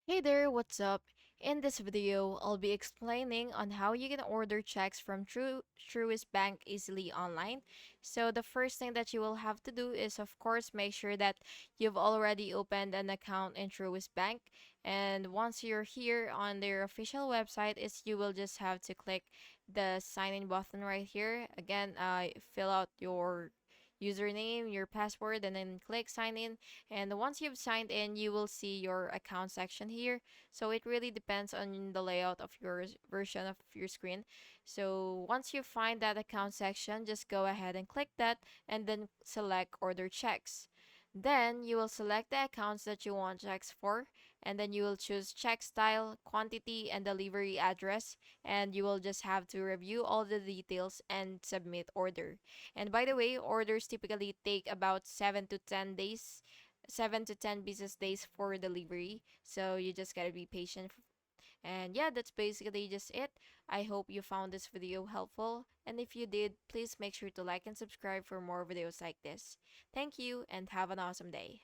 Hey there, what's up? In this video, I'll be explaining on how you can order checks from Truist Bank easily online. So the first thing that you will have to do is of course make sure that you've already opened an account in Truist Bank. And once you're here on their official website, is you will just have to click the sign in button right here. Again, fill out your username, your password, and then click sign in. And once you've signed in, you will see your account section here. So it really depends on the layout of your version of your screen. So once you find that account section, just go ahead and click that and then select order checks. Then you will select the accounts that you want checks for, and then you will choose check style, quantity, and delivery address, and you will just have to review all the details and submit order. And by the way, orders typically take about 7 to 10 business days for delivery. So you just gotta be patient. And yeah, that's basically just it. I hope you found this video helpful. And if you did, please make sure to like and subscribe for more videos like this. Thank you and have an awesome day.